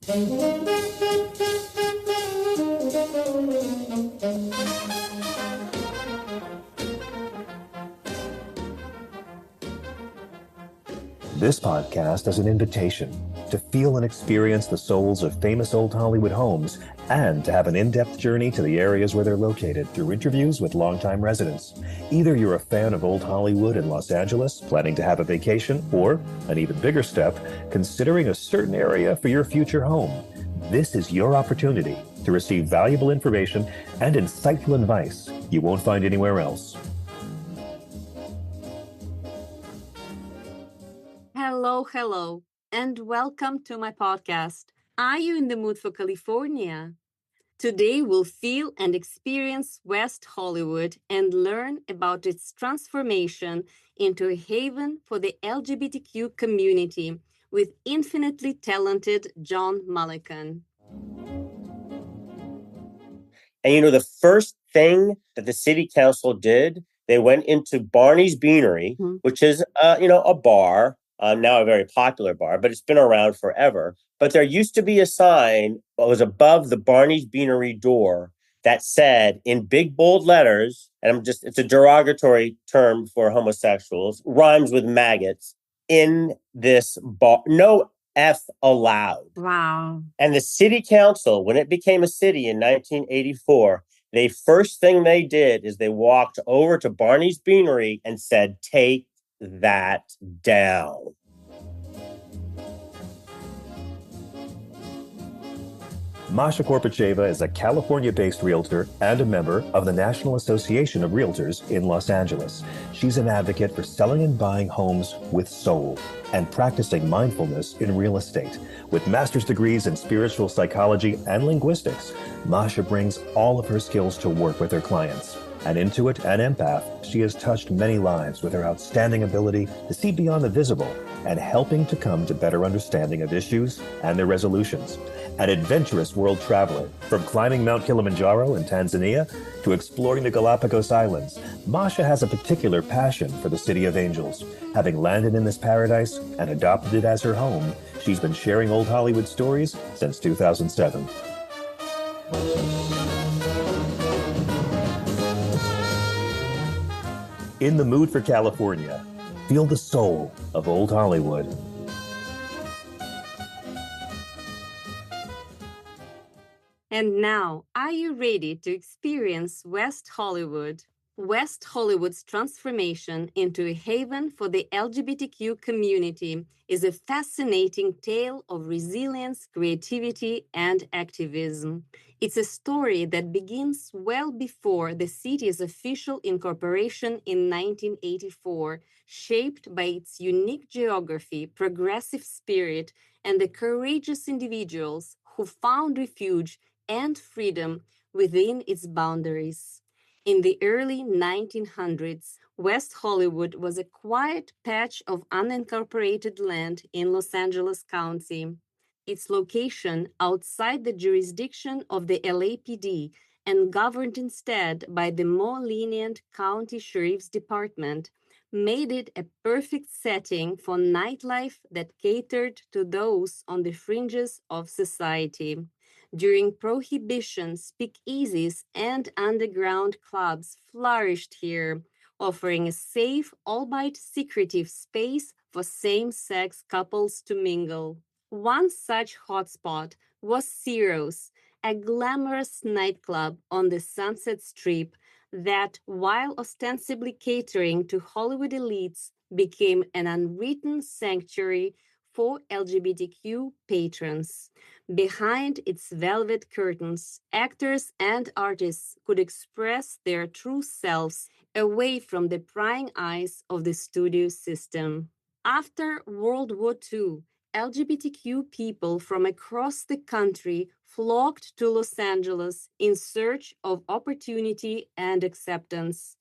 This podcast is an invitation to feel and experience the souls of famous old Hollywood homes and to have an in-depth journey to the areas where they're located through interviews with longtime residents. Either you're a fan of old Hollywood in Los Angeles, planning to have a vacation, or, an even bigger step, considering a certain area for your future home. This is your opportunity to receive valuable information and insightful advice you won't find anywhere else. Hello, and welcome to my podcast. Are you in the mood for California? Today, we'll feel and experience West Hollywood and learn about its transformation into a haven for the LGBTQ community with infinitely talented John Mullican. And the first thing that the city council did, they went into Barney's Beanery, which is, a bar. Now a very popular bar, but it's been around forever. But there used to be a sign that was above the Barney's Beanery door that said in big bold letters, and it's a derogatory term for homosexuals, rhymes with maggots, in this bar, no F allowed. Wow. And the city council, when it became a city in 1984, the first thing they did is they walked over to Barney's Beanery and said, take that down. Masha Korpacheva is a California-based realtor and a member of the National Association of Realtors in Los Angeles. She's an advocate for selling and buying homes with soul and practicing mindfulness in real estate. With master's degrees in spiritual psychology and linguistics, Masha brings all of her skills to work with her clients. An intuit and empath, she has touched many lives with her outstanding ability to see beyond the visible and helping to come to better understanding of issues and their resolutions. An adventurous world traveler, from climbing Mount Kilimanjaro in Tanzania to exploring the Galapagos Islands, Masha has a particular passion for the City of Angels. Having landed in this paradise and adopted it as her home, she's been sharing old Hollywood stories since 2007. In the mood for California, feel the soul of old Hollywood. And now, are you ready to experience West Hollywood? West Hollywood's transformation into a haven for the LGBTQ community is a fascinating tale of resilience, creativity, and activism. It's a story that begins well before the city's official incorporation in 1984, shaped by its unique geography, progressive spirit, and the courageous individuals who found refuge and freedom within its boundaries. In the early 1900s, West Hollywood was a quiet patch of unincorporated land in Los Angeles County. Its location outside the jurisdiction of the LAPD and governed instead by the more lenient County Sheriff's Department made it a perfect setting for nightlife that catered to those on the fringes of society. During Prohibition, speakeasies and underground clubs flourished here, offering a safe, albeit secretive space for same-sex couples to mingle. One such hotspot was Ciro's, a glamorous nightclub on the Sunset Strip that, while ostensibly catering to Hollywood elites, became an unwritten sanctuary for LGBTQ patrons. Behind its velvet curtains, actors and artists could express their true selves away from the prying eyes of the studio system. After World War II, LGBTQ people from across the country flocked to Los Angeles in search of opportunity and acceptance.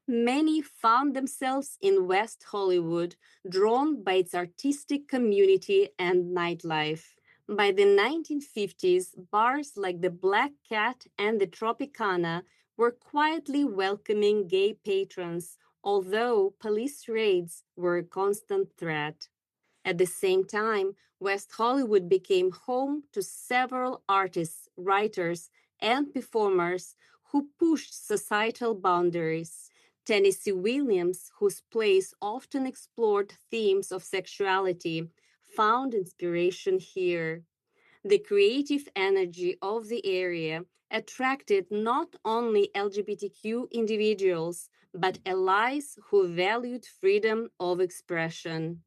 Many found themselves in West Hollywood, drawn by its artistic community and nightlife. By the 1950s, bars like the Black Cat and the Tropicana were quietly welcoming gay patrons, although police raids were a constant threat. At the same time, West Hollywood became home to several artists, writers, and performers who pushed societal boundaries. Tennessee Williams, whose plays often explored themes of sexuality, found inspiration here. The creative energy of the area attracted not only LGBTQ individuals, but allies who valued freedom of expression.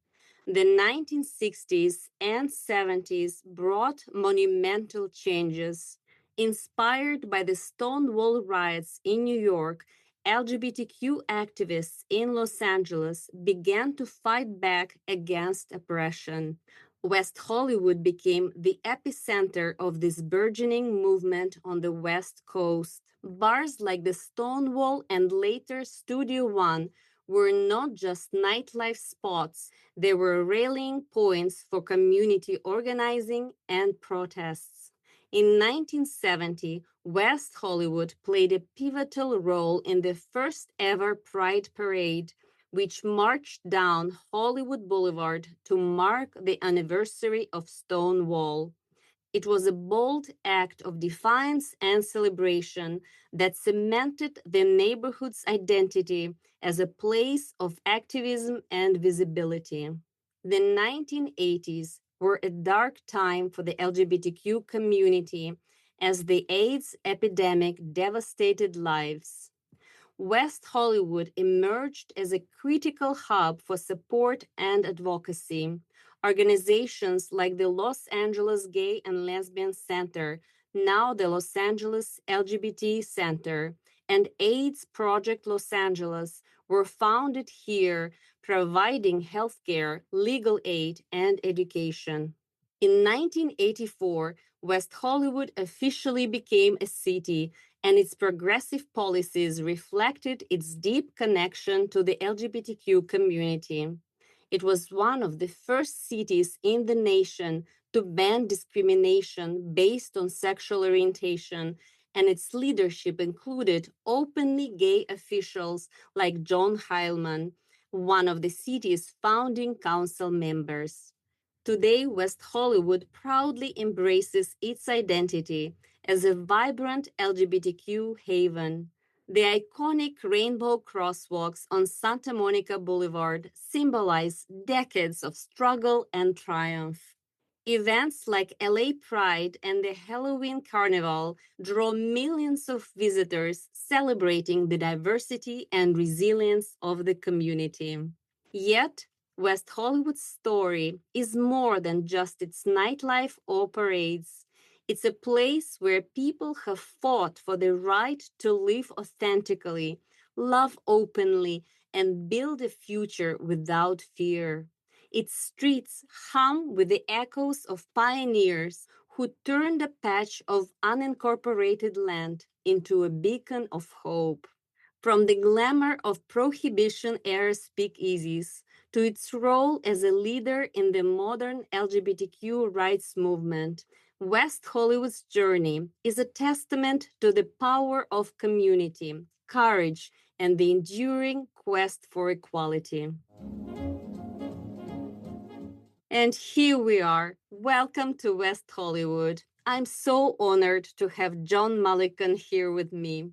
The 1960s and 70s brought monumental changes. Inspired by the Stonewall riots in New York, LGBTQ activists in Los Angeles began to fight back against oppression. West Hollywood became the epicenter of this burgeoning movement on the West Coast. Bars like the Stonewall and later Studio One were not just nightlife spots, they were rallying points for community organizing and protests. In 1970, West Hollywood played a pivotal role in the first ever Pride Parade, which marched down Hollywood Boulevard to mark the anniversary of Stonewall. It was a bold act of defiance and celebration that cemented the neighborhood's identity as a place of activism and visibility. The 1980s were a dark time for the LGBTQ community as the AIDS epidemic devastated lives. West Hollywood emerged as a critical hub for support and advocacy. Organizations like the Los Angeles Gay and Lesbian Center, now the Los Angeles LGBT Center, and AIDS Project Los Angeles were founded here, providing healthcare, legal aid, and education. In 1984, West Hollywood officially became a city, and its progressive policies reflected its deep connection to the LGBTQ community. It was one of the first cities in the nation to ban discrimination based on sexual orientation, and its leadership included openly gay officials like John Heilman, one of the city's founding council members. Today, West Hollywood proudly embraces its identity as a vibrant LGBTQ haven. The iconic rainbow crosswalks on Santa Monica Boulevard symbolize decades of struggle and triumph. Events like LA Pride and the Halloween Carnival draw millions of visitors celebrating the diversity and resilience of the community. Yet, West Hollywood's story is more than just its nightlife or parades. It's a place where people have fought for the right to live authentically, love openly, and build a future without fear. Its streets hum with the echoes of pioneers who turned a patch of unincorporated land into a beacon of hope. From the glamour of Prohibition-era speakeasies to its role as a leader in the modern LGBTQ rights movement, West Hollywood's journey is a testament to the power of community, courage, and the enduring quest for equality. And here we are. Welcome to West Hollywood. I'm so honored to have John Mullican here with me.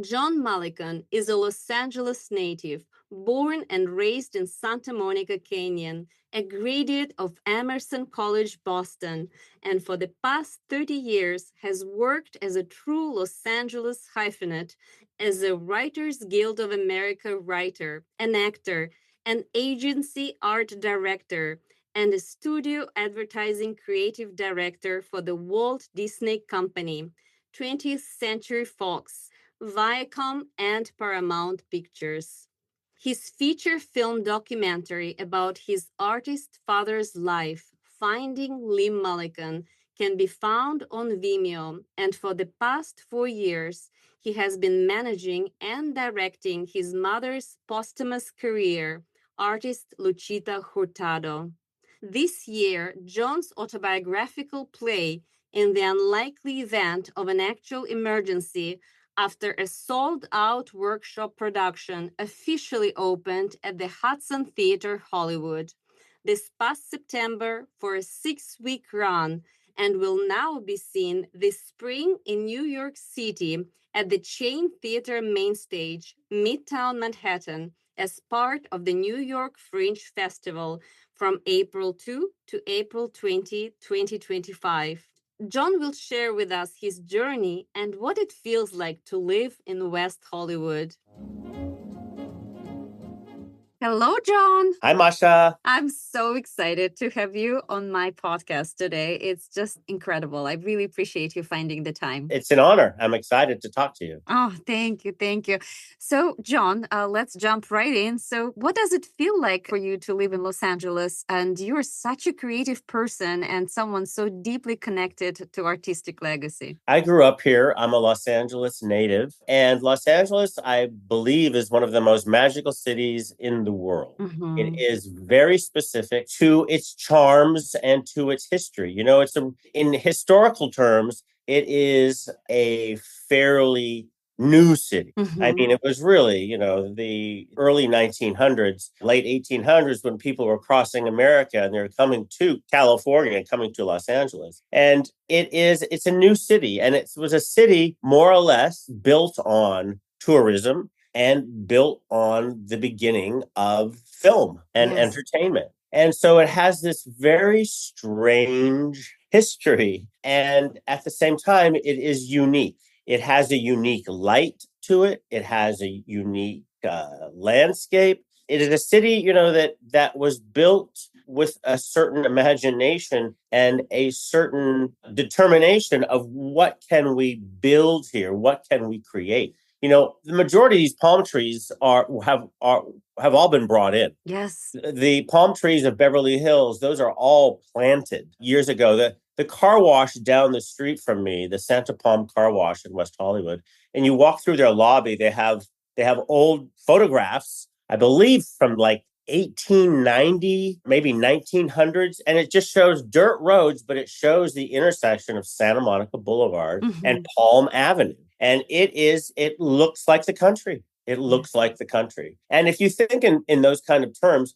John Mullican is a Los Angeles native, born and raised in Santa Monica Canyon, a graduate of Emerson College, Boston, and for the past 30 years has worked as a true Los Angeles hyphenate, as a Writers Guild of America writer, an actor, an agency art director, and a studio advertising creative director for the Walt Disney Company, 20th Century Fox, Viacom and Paramount Pictures. His feature film documentary about his artist father's life, Finding Lee Mullican, can be found on Vimeo, and for the past 4 years, he has been managing and directing his mother's posthumous career, artist Luchita Hurtado. This year, John's autobiographical play, In the Unlikely Event of an Actual Emergency, after a sold-out workshop production, officially opened at the Hudson Theatre, Hollywood. this past September for a 6-week run and will now be seen this spring in New York City at the Chain Theatre Mainstage, Midtown Manhattan, as part of the New York Fringe Festival from April 2 to April 20, 2025. John will share with us his journey and what it feels like to live in West Hollywood. Hello, John. Hi, Masha. I'm so excited to have you on my podcast today. It's just incredible. I really appreciate you finding the time. It's an honor. I'm excited to talk to you. Oh, thank you. Thank you. So, John, let's jump right in. So, what does it feel like for you to live in Los Angeles? And you're such a creative person and someone so deeply connected to artistic legacy. I grew up here. I'm a Los Angeles native. And Los Angeles, I believe, is one of the most magical cities in the world. Mm-hmm. It is very specific to its charms and to its history. You know, in historical terms, it is a fairly new city. Mm-hmm. I mean, it was really, the early 1900s, late 1800s when people were crossing America and they were coming to California and coming to Los Angeles. And it's a new city. And it was a city more or less built on tourism and built on the beginning of film and entertainment. And so it has this very strange history. And at the same time, it is unique. It has a unique light to it. It has a unique landscape. It is a city, that was built with a certain imagination and a certain determination of what can we build here? What can we create? The majority of these palm trees have all been brought in. Yes. The palm trees of Beverly Hills, those are all planted years ago. The car wash down the street from me, the Santa Palm Car Wash in West Hollywood, and you walk through their lobby, they have old photographs, I believe from like 1890, maybe 1900s. And it just shows dirt roads, but it shows the intersection of Santa Monica Boulevard and Palm Avenue. And it looks like the country. It looks like the country. And if you think in those kind of terms,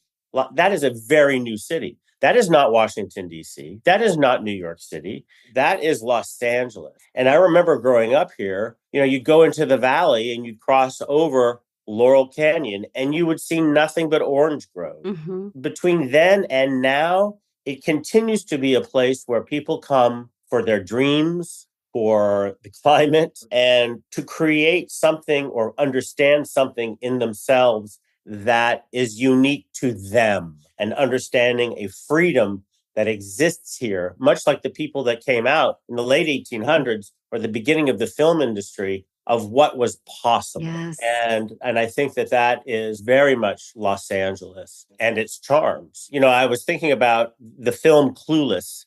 that is a very new city. That is not Washington, D.C. That is not New York City. That is Los Angeles. And I remember growing up here, you'd go into the valley and you'd cross over Laurel Canyon and you would see nothing but orange groves. Mm-hmm. Between then and now, it continues to be a place where people come for their dreams, for the climate, and to create something or understand something in themselves that is unique to them, and understanding a freedom that exists here, much like the people that came out in the late 1800s or the beginning of the film industry of what was possible. Yes. And I think that is very much Los Angeles and its charms. I was thinking about the film Clueless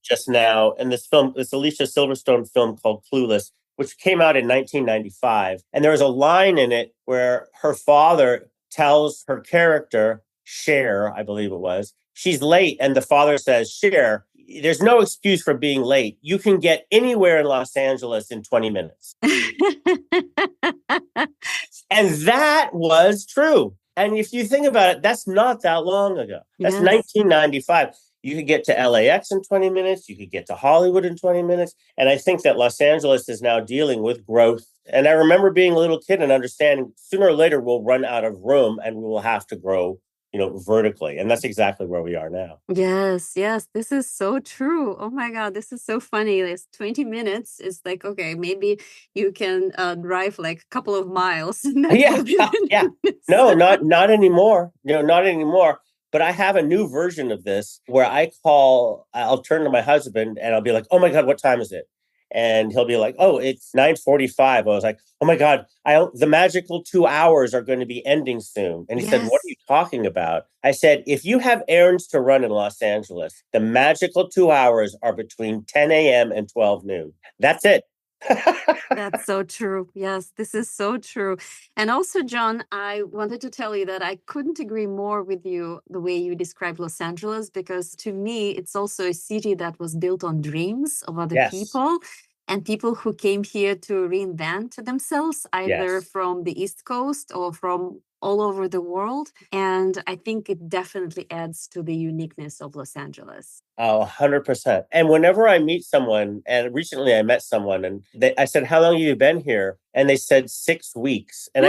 just now, and this Alicia Silverstone film called Clueless, which came out in 1995. And there was a line in it where her father tells her character, Cher, I believe it was, she's late. And the father says, Cher, there's no excuse for being late. You can get anywhere in Los Angeles in 20 minutes. And that was true. And if you think about it, that's not that long ago. That's 1995. You could get to LAX in 20 minutes. You could get to Hollywood in 20 minutes. And I think that Los Angeles is now dealing with growth. And I remember being a little kid and understanding sooner or later we'll run out of room and we will have to grow vertically. And that's exactly where we are now. Yes. This is so true. Oh my God, this is so funny. It's 20 minutes. It's like, okay, maybe you can drive like a couple of miles. Yeah. No, not anymore. Not anymore. But I have a new version of this where I'll turn to my husband and I'll be like, oh my God, what time is it? And he'll be like, oh, it's 9:45. I was like, oh my God, the magical 2 hours are going to be ending soon. And he said, what are you talking about? I said, if you have errands to run in Los Angeles, the magical 2 hours are between 10 a.m. and 12 noon. That's it. That's so true. Yes, this is so true. And also, John, I wanted to tell you that I couldn't agree more with you the way you describe Los Angeles, because to me, it's also a city that was built on dreams of other people and people who came here to reinvent themselves, either from the East Coast or from all over the world. And I think it definitely adds to the uniqueness of Los Angeles. Oh, 100%. And whenever I meet someone, and recently I met someone, and I said, how long have you been here? And they said 6 weeks. And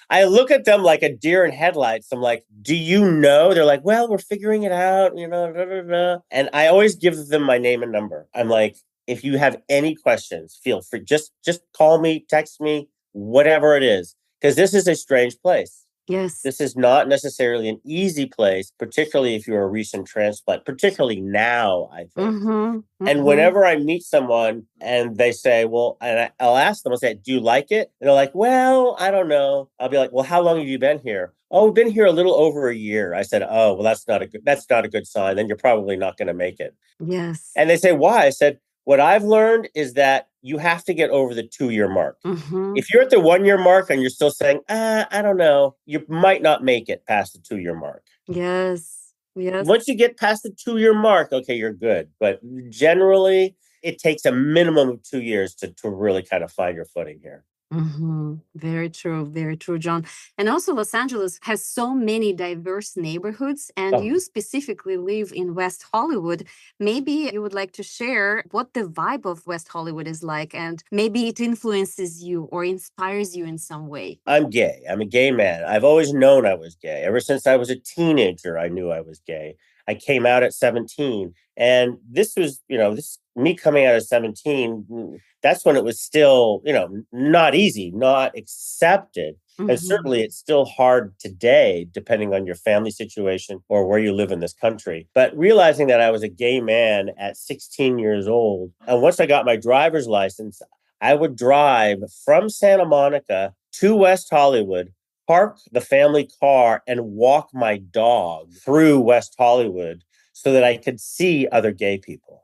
I look at them like a deer in headlights. I'm like, do you know? They're like, well, we're figuring it out, da, da, da. And I always give them my name and number. I'm like, if you have any questions, feel free. Just call me, text me, whatever it is, because this is a strange place. Yes. This is not necessarily an easy place, particularly if you're a recent transplant, particularly now, I think. And whenever I meet someone and they say, well, and I'll ask them, I'll say, do you like it? And they're like, well, I don't know. I'll be like, well, how long have you been here? Oh, we've been here a little over a year. I said, oh, well, that's not a good sign. Then you're probably not going to make it. Yes. And they say, why? I said, what I've learned is that you have to get over the 2-year mark. If you're at the 1-year mark and you're still saying, I don't know, you might not make it past the 2-year mark. Yes. Yes. Once you get past the 2-year mark, okay, you're good. But generally, it takes a minimum of 2 years to really kind of find your footing here. Very true. Very true, John. And also Los Angeles has so many diverse neighborhoods, and you specifically live in West Hollywood. Maybe you would like to share what the vibe of West Hollywood is like, and maybe it influences you or inspires you in some way. I'm gay. I'm a gay man. I've always known I was gay. Ever since I was a teenager, I knew I was gay. I came out at 17. And this was, me coming out at 17, that's when it was still, not easy, not accepted. And certainly it's still hard today, depending on your family situation or where you live in this country. But realizing that I was a gay man at 16 years old, and once I got my driver's license, I would drive from Santa Monica to West Hollywood, park the family car, and walk my dog through West Hollywood so that I could see other gay people.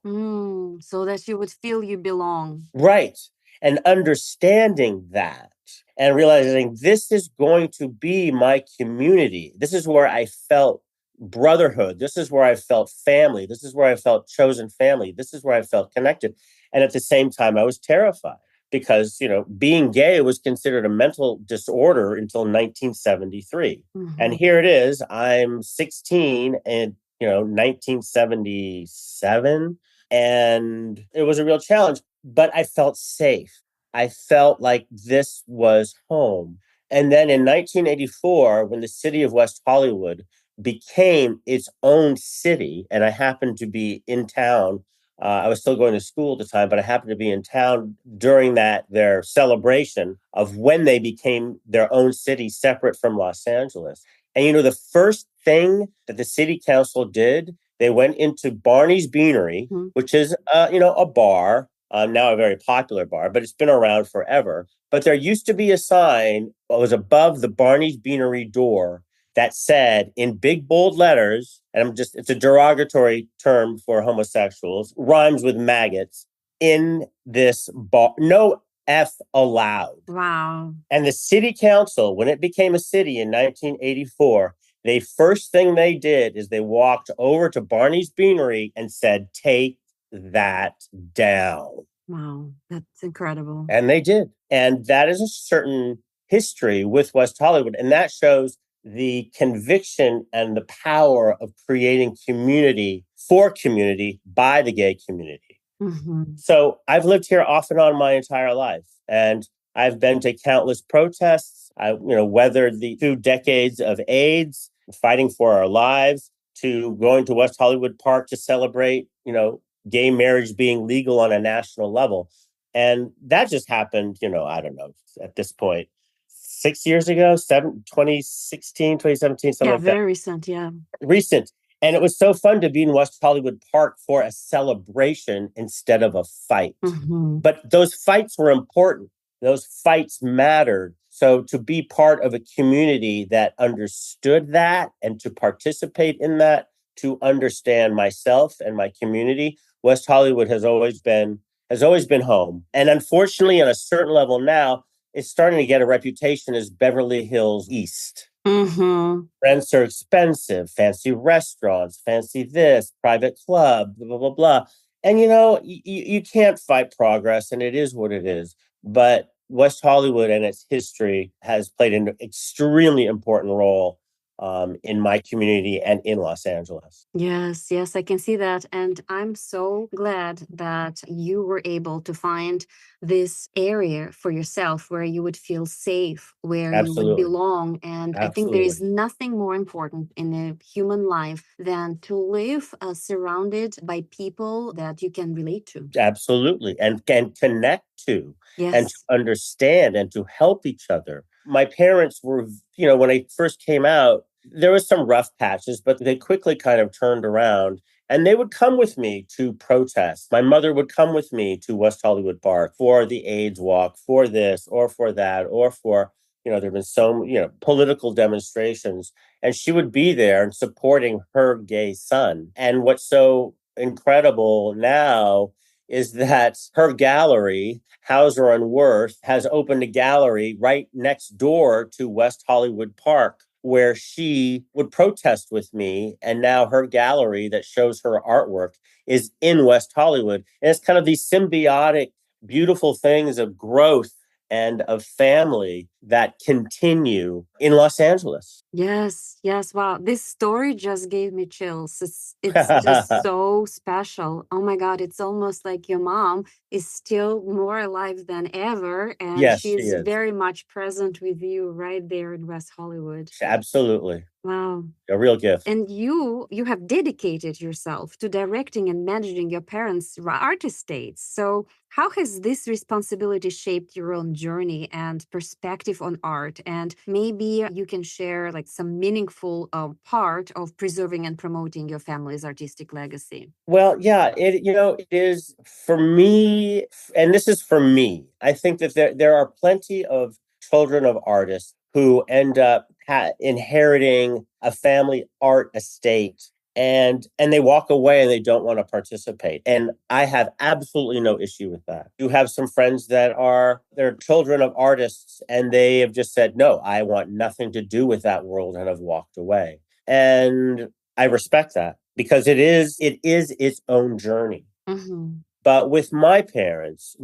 So that you would feel you belong. Right. And understanding that and realizing this is going to be my community. This is where I felt brotherhood. This is where I felt family. This is where I felt chosen family. This is where I felt connected. And at the same time, I was terrified because, being gay was considered a mental disorder until 1973. And here it is. I'm 16 and 1977. And it was a real challenge, but I felt safe. I felt like this was home. And then in 1984, when the city of West Hollywood became its own city, and I happened to be in town, I was still going to school at the time, but I happened to be in town during their celebration of when they became their own city separate from Los Angeles. And, the first thing that the city council did, they went into Barney's Beanery, which is, a bar, now a very popular bar, but it's been around forever. But there used to be a sign that was above the Barney's Beanery door that said in big, bold letters, and it's a derogatory term for homosexuals, rhymes with maggots, in this bar, no F allowed. Wow. And the city council, when it became a city in 1984, the first thing they did is they walked over to Barney's Beanery and said, take that down. Wow, that's incredible. And they did. And that is a certain history with West Hollywood. And that shows the conviction and the power of creating community for community by the gay community. So I've lived here off and on my entire life. And I've been to countless protests. I, weathered the 2 decades of AIDS, fighting for our lives, to going to West Hollywood Park to celebrate, gay marriage being legal on a national level. And that just happened, I don't know, at this point, 6 years ago, 2016, 2017, something like that. Yeah, very recent, yeah. Recent. And it was so fun to be in West Hollywood Park for a celebration instead of a fight. But those fights were important. Those fights mattered. So to be part of a community that understood that and to participate in that, to understand myself and my community, West Hollywood has always been home. And unfortunately, on a certain level now, it's starting to get a reputation as Beverly Hills East. Rents are expensive, fancy restaurants, fancy this, private club, blah, blah, blah. And, you can't fight progress, and it is what it is. But West Hollywood and its history has played an extremely important role in my community and in Los Angeles. Yes, yes, I can see that. And I'm so glad that you were able to find this area for yourself where you would feel safe, where you would Absolutely. belong. And I think there is nothing more important in a human life than to live surrounded by people that you can relate to. Absolutely. And can connect to and to Yes. understand and to help each other. My parents were, when I first came out, there was some rough patches, but they quickly kind of turned around and they would come with me to protest. My mother would come with me to West Hollywood Park for the AIDS walk, for this or for that, or for, there have been so, political demonstrations. And she would be there and supporting her gay son. And what's so incredible now is that her gallery, Hauser and Wirth, has opened a gallery right next door to West Hollywood Park, where she would protest with me. And now her gallery that shows her artwork is in West Hollywood. And it's kind of these symbiotic, beautiful things of growth and of family that continue in Los Angeles. Yes, yes. Wow. This story just gave me chills. It's just so special. Oh my God. It's almost like your mom is still more alive than ever. And Yes, she she's is. very much present with you right there in West Hollywood. Absolutely. Wow. A real gift. And you have dedicated yourself to directing and managing your parents' art estates. So how has this responsibility shaped your own journey and perspective on art? And maybe you can share like some meaningful part of preserving and promoting your family's artistic legacy. Well, yeah, it is for me, and this is for me. I think that there are plenty of children of artists who end up inheriting a family art estate, and they walk away and they don't want to participate. And I have absolutely no issue with that. You have some friends they're children of artists, and they have just said, no, I want nothing to do with that world, and have walked away. And I respect that because it is its own journey. Mm-hmm. But with my parents,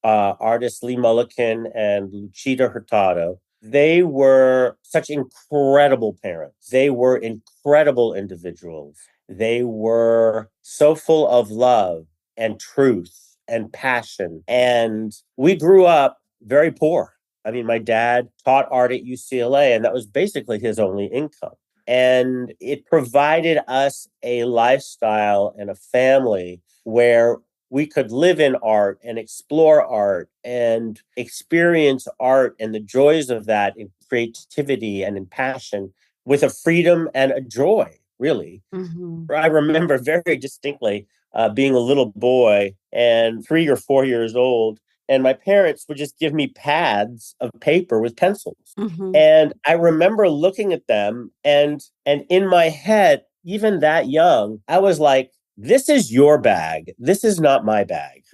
artists Lee Mullican and Luchita Hurtado, they were such incredible parents. They were incredible individuals. They were so full of love and truth and passion. And we grew up very poor. I mean, my dad taught art at UCLA, and that was basically his only income. And it provided us a lifestyle and a family where we could live in art and explore art and experience art and the joys of that in creativity and in passion with a freedom and a joy, really. Mm-hmm. I remember very distinctly being a little boy and 3 or 4 years old, and my parents would just give me pads of paper with pencils. Mm-hmm. And I remember looking at them and in my head, even that young, I was like, this is your bag. This is not my bag.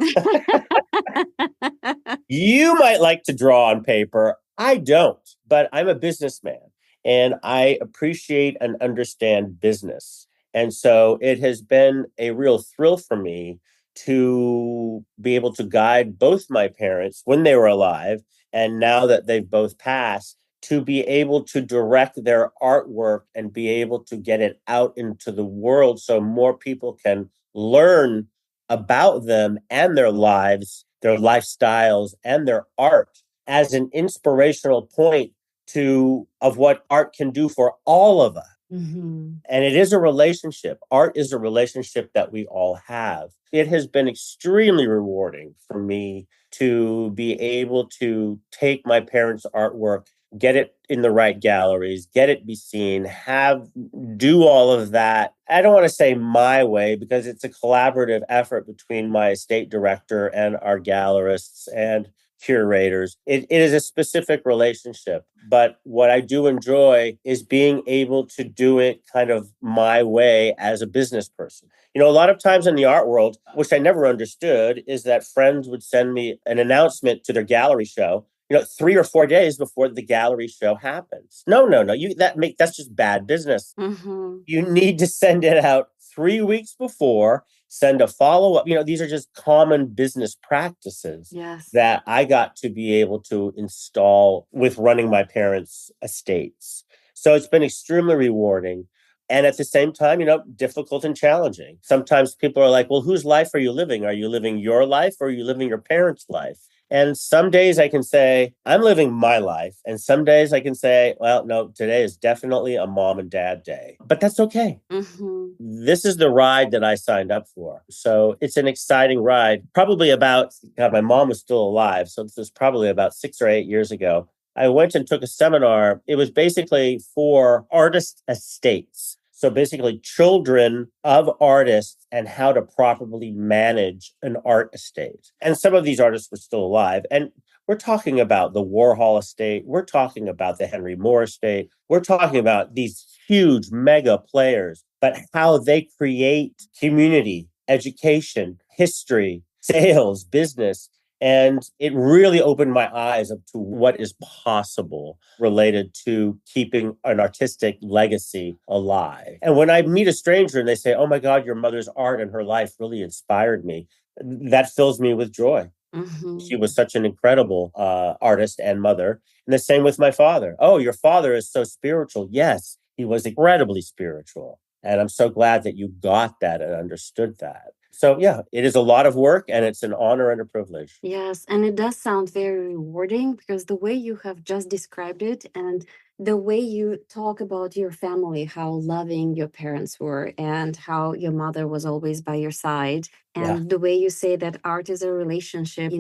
You might like to draw on paper. I don't, but I'm a businessman and I appreciate and understand business. And so it has been a real thrill for me to be able to guide both my parents when they were alive and now that they've both passed, to be able to direct their artwork and be able to get it out into the world so more people can learn about them and their lives, their lifestyles, and their art as an inspirational point of what art can do for all of us. Mm-hmm. And it is a relationship. Art is a relationship that we all have. It has been extremely rewarding for me to be able to take my parents' artwork, get it in the right galleries, get it be seen, do all of that. I don't want to say my way because it's a collaborative effort between my estate director and our gallerists and curators. It is a specific relationship. But what I do enjoy is being able to do it kind of my way as a business person. A lot of times in the art world, which I never understood, is that friends would send me an announcement to their gallery show, 3 or 4 days before the gallery show happens. No. That's just bad business. Mm-hmm. You need to send it out 3 weeks before send a follow-up. These are just common business practices Yes. that I got to be able to install with running my parents' estates. So it's been extremely rewarding. And at the same time, difficult and challenging. Sometimes people are like, well, whose life are you living? Are you living your life or are you living your parents' life? And some days I can say, I'm living my life. And some days I can say, well, no, today is definitely a mom and dad day. But that's okay. Mm-hmm. This is the ride that I signed up for. So it's an exciting ride. Probably about, God, my mom was still alive. So this was probably about 6 or 8 years ago. I went and took a seminar. It was basically for artist estates. So basically children of artists and how to properly manage an art estate. And some of these artists were still alive. And we're talking about the Warhol estate. We're talking about the Henry Moore estate. We're talking about these huge mega players, but how they create community, education, history, sales, business. And it really opened my eyes up to what is possible related to keeping an artistic legacy alive. And when I meet a stranger and they say, oh my God, your mother's art and her life really inspired me, that fills me with joy. Mm-hmm. She was such an incredible artist and mother. And the same with my father. Oh, your father is so spiritual. Yes, he was incredibly spiritual. And I'm so glad that you got that and understood that. So, yeah, it is a lot of work and it's an honor and a privilege. Yes, and it does sound very rewarding because the way you have just described it and the way you talk about your family, how loving your parents were and how your mother was always by your side, and the way you say that art is a relationship,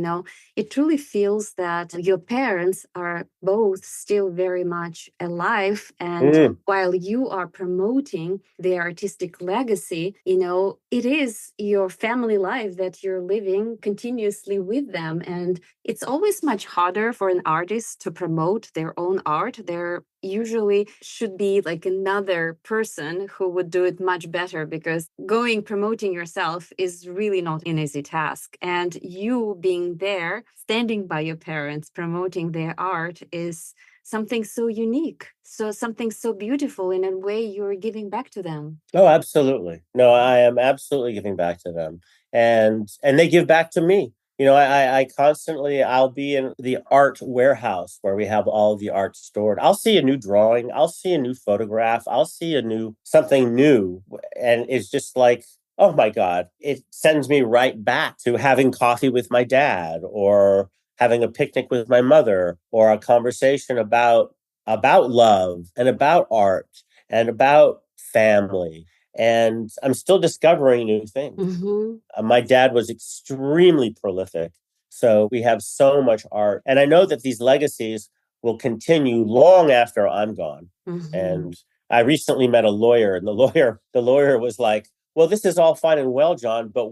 it truly feels that your parents are both still very much alive. And while you are promoting their artistic legacy, it is your family life that you're living continuously with them. And it's always much harder for an artist to promote their own art. There usually should be like another person who would do it much better, because promoting yourself is really not an easy task. And you being there, standing by your parents, promoting their art is something so unique, so something so beautiful. In a way, you're giving back to them. Oh, absolutely. No, I am absolutely giving back to them. And they give back to me. I constantly, I'll be in the art warehouse where we have all the art stored. I'll see a new drawing. I'll see a new photograph. I'll see something new. And it's just like, oh my God, it sends me right back to having coffee with my dad or having a picnic with my mother or a conversation about love and about art and about family. And I'm still discovering new things. Mm-hmm. My dad was extremely prolific. So we have so much art. And I know that these legacies will continue long after I'm gone. Mm-hmm. And I recently met a lawyer, and the lawyer was like, well, this is all fine and well, John, but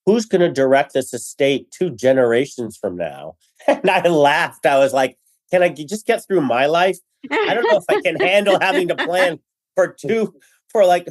who's going to direct this estate 2 generations from now? And I laughed. I was like, can I just get through my life? I don't know if I can handle having to plan for like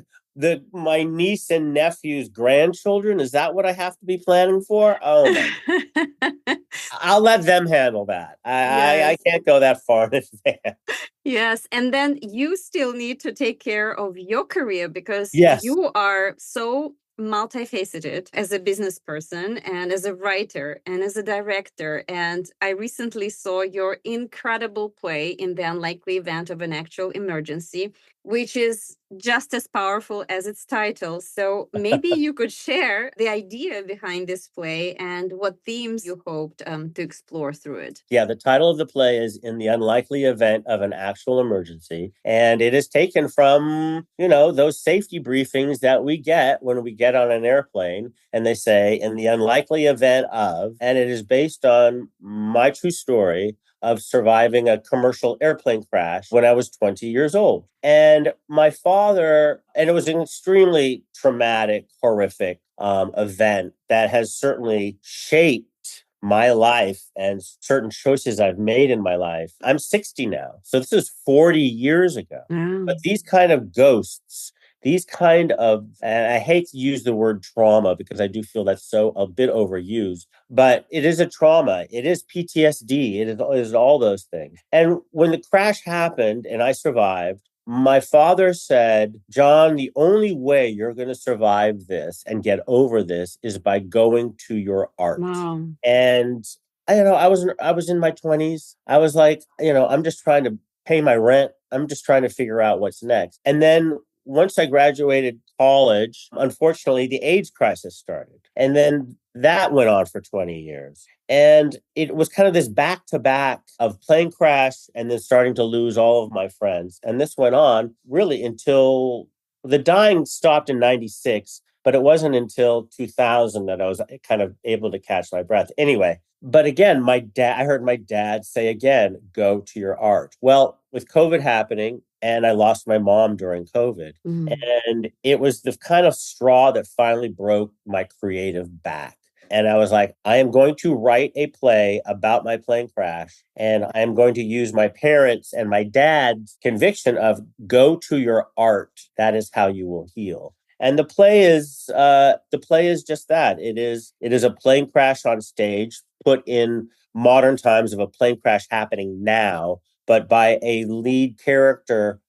my niece and nephew's grandchildren. Is that what I have to be planning for? Oh my. I'll let them handle that. I can't go that far in advance. Yes. And then you still need to take care of your career, because Yes. you are so multifaceted as a business person and as a writer and as a director. And I recently saw your incredible play In the Unlikely Event of an Actual Emergency, which is just as powerful as its title. So maybe you could share the idea behind this play and what themes you hoped to explore through it. Yeah, the title of the play is In the Unlikely Event of an Actual Emergency. And it is taken from, those safety briefings that we get when we get on an airplane. And they say, in the unlikely event of, and it is based on my true story of surviving a commercial airplane crash when I was 20 years old. And my father, and it was an extremely traumatic, horrific event that has certainly shaped my life and certain choices I've made in my life. I'm 60 now. So this is 40 years ago. But these kind of ghosts, and I hate to use the word trauma because I do feel that's a bit overused, but it is a trauma. It is PTSD. It is all those things. And when the crash happened and I survived, my father said, John, the only way you're going to survive this and get over this is by going to your art. Wow. And I was in my 20s. I was like, I'm just trying to pay my rent. I'm just trying to figure out what's next. And then once I graduated college, unfortunately, the AIDS crisis started. And then that went on for 20 years. And it was kind of this back to back of plane crash and then starting to lose all of my friends. And this went on really until the dying stopped in 96, but it wasn't until 2000 that I was kind of able to catch my breath. Anyway, but again, I heard my dad say again, go to your art. Well, with COVID happening, and I lost my mom during COVID. And it was the kind of straw that finally broke my creative back. And I was like, I am going to write a play about my plane crash. And I am going to use my parents and my dad's conviction of go to your art. That is how you will heal. And the play is just that. It is a plane crash on stage, put in modern times of a plane crash happening now, but by a lead character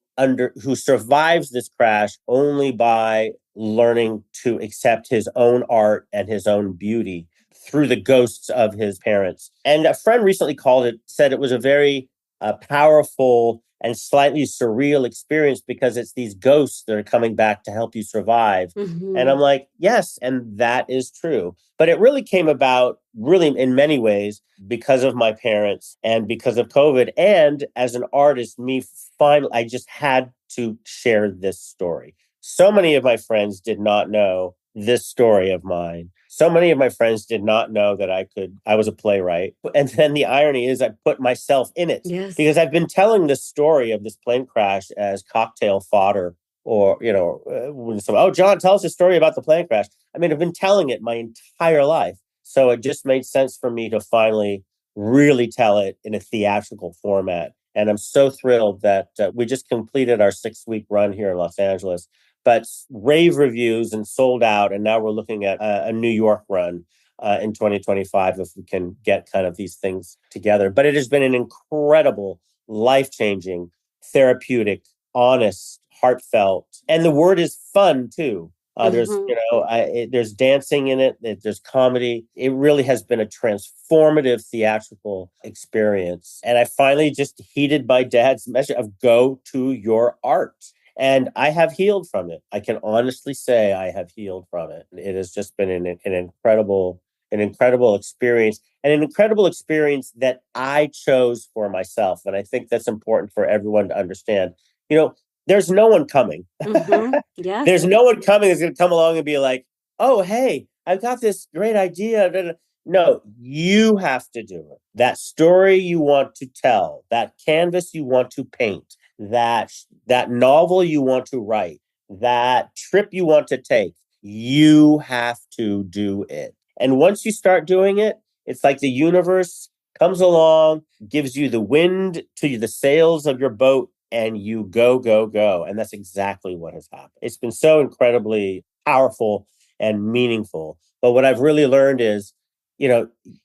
who survives this crash only by learning to accept his own art and his own beauty through the ghosts of his parents. And a friend recently said it was a very powerful and slightly surreal experience because it's these ghosts that are coming back to help you survive. And I'm like, yes, and that is true. But it really came about really in many ways because of my parents and because of COVID. And as an artist, I just had to share this story. So many of my friends did not know this story of mine. So many of my friends did not know that I was a playwright. And then the irony is I put myself in it. Yes. Because I've been telling this story of this plane crash as cocktail fodder or, when someone, oh, John, tell us a story about the plane crash. I mean, I've been telling it my entire life. So it just made sense for me to finally really tell it in a theatrical format. And I'm so thrilled that we just completed our 6-week run here in Los Angeles, but rave reviews and sold out. And now we're looking at a New York run in 2025 if we can get kind of these things together. But it has been an incredible, life-changing, therapeutic, honest, heartfelt, and the word is fun too. There's dancing in it. There's comedy. It really has been a transformative theatrical experience. And I finally just heeded my dad's message of go to your art. And I have healed from it. I can honestly say I have healed from it. It has just been an incredible experience, and an incredible experience that I chose for myself. And I think that's important for everyone to understand. There's no one coming. Yes. There's no one coming that's going to come along and be like, oh, hey, I've got this great idea. No, you have to do it. That story you want to tell, that canvas you want to paint, that novel you want to write, that trip you want to take, you have to do it. And once you start doing it, it's like the universe comes along, gives you the wind to the sails of your boat, and you go, go, go. And that's exactly what has happened. It's been so incredibly powerful and meaningful. But what I've really learned is,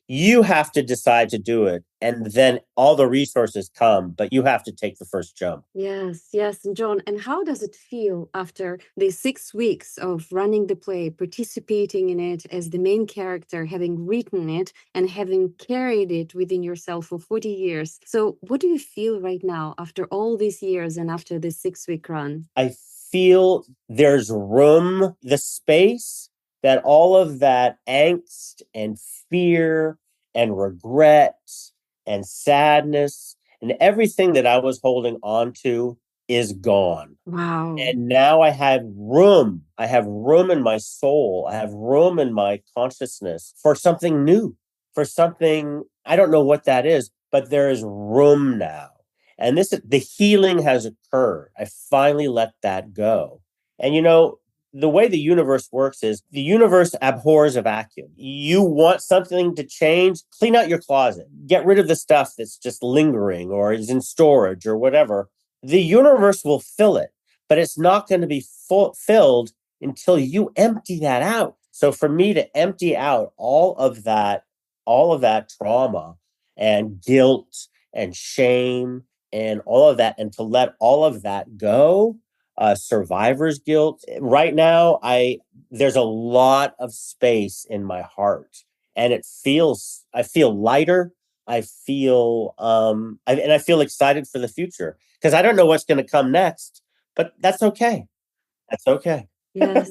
you have to decide to do it. And then all the resources come, but you have to take the first jump. Yes, yes. And John, and how does it feel after the 6 weeks of running the play, participating in it as the main character, having written it and having carried it within yourself for 40 years? So what do you feel right now after all these years and after this 6-week run? I feel there's room, the space that all of that angst and fear and regret and sadness and everything that I was holding on to is gone. Wow. And now I have room. I have room in my soul. I have room in my consciousness for something new, for something, I don't know what that is, but there is room now. And the healing has occurred. I finally let that go. And the way the universe works is the universe abhors a vacuum. You want something to change, clean out your closet, get rid of the stuff that's just lingering or is in storage or whatever. The universe will fill it, but it's not going to be filled until you empty that out. So for me to empty out all of that trauma and guilt and shame and all of that, and to let all of that go, survivor's guilt. Right now, there's a lot of space in my heart, and I feel lighter. I feel, and I feel excited for the future because I don't know what's going to come next, but that's okay. That's okay. Yes.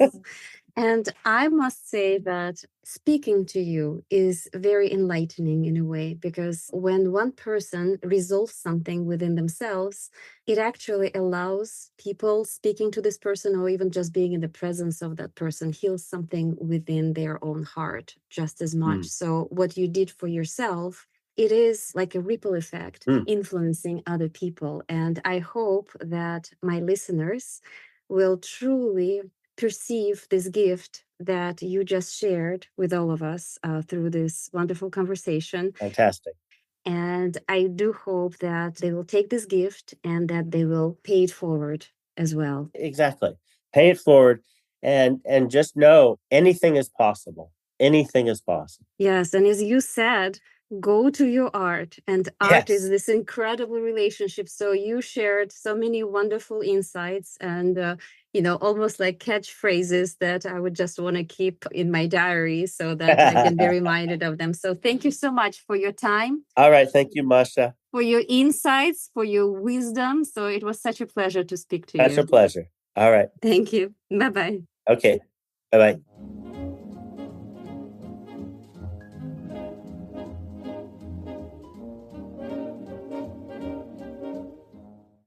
And I must say that speaking to you is very enlightening in a way, because when one person resolves something within themselves, it actually allows people speaking to this person, or even just being in the presence of that person, heals something within their own heart just as much. So what you did for yourself, it is like a ripple effect influencing other people. And I hope that my listeners will truly perceive this gift that you just shared with all of us through this wonderful conversation. Fantastic. And I do hope that they will take this gift and that they will pay it forward as well. Exactly. Pay it forward, and just know anything is possible. Anything is possible. Yes. And as you said, go to your art, and art is this incredible relationship. So you shared so many wonderful insights and, almost like catchphrases that I would just want to keep in my diary so that I can be reminded of them. So thank you so much for your time. All right. Thank you, Masha. For your insights, for your wisdom. So it was such a pleasure to speak to you. That's a pleasure. All right. Thank you. Bye-bye. Okay. Bye-bye.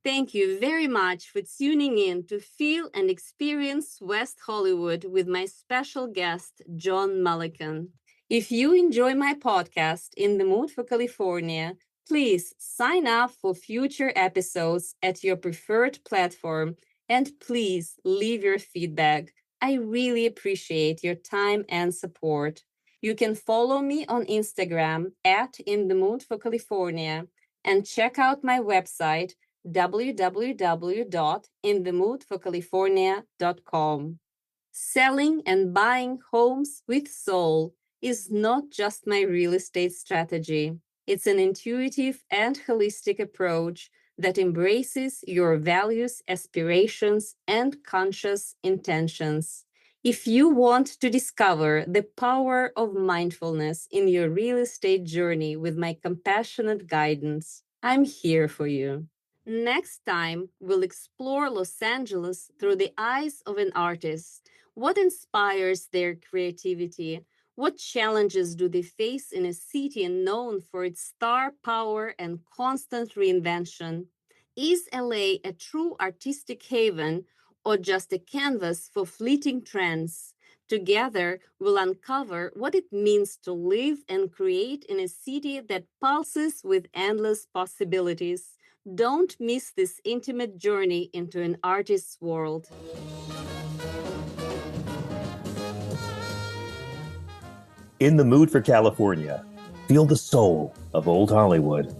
Thank you very much for tuning in to Feel and Experience West Hollywood with my special guest, John Mullican. If you enjoy my podcast, In the Mood for California, please sign up for future episodes at your preferred platform, and please leave your feedback. I really appreciate your time and support. You can follow me on Instagram at In the Mood for California, and check out my website, www.inthemoodforcalifornia.com. Selling and buying homes with soul is not just my real estate strategy. It's an intuitive and holistic approach that embraces your values, aspirations, and conscious intentions. If you want to discover the power of mindfulness in your real estate journey with my compassionate guidance, I'm here for you. Next time, we'll explore Los Angeles through the eyes of an artist. What inspires their creativity? What challenges do they face in a city known for its star power and constant reinvention? Is LA a true artistic haven or just a canvas for fleeting trends? Together, we'll uncover what it means to live and create in a city that pulses with endless possibilities. Don't miss this intimate journey into an artist's world. In the Mood for California. Feel the soul of Old Hollywood.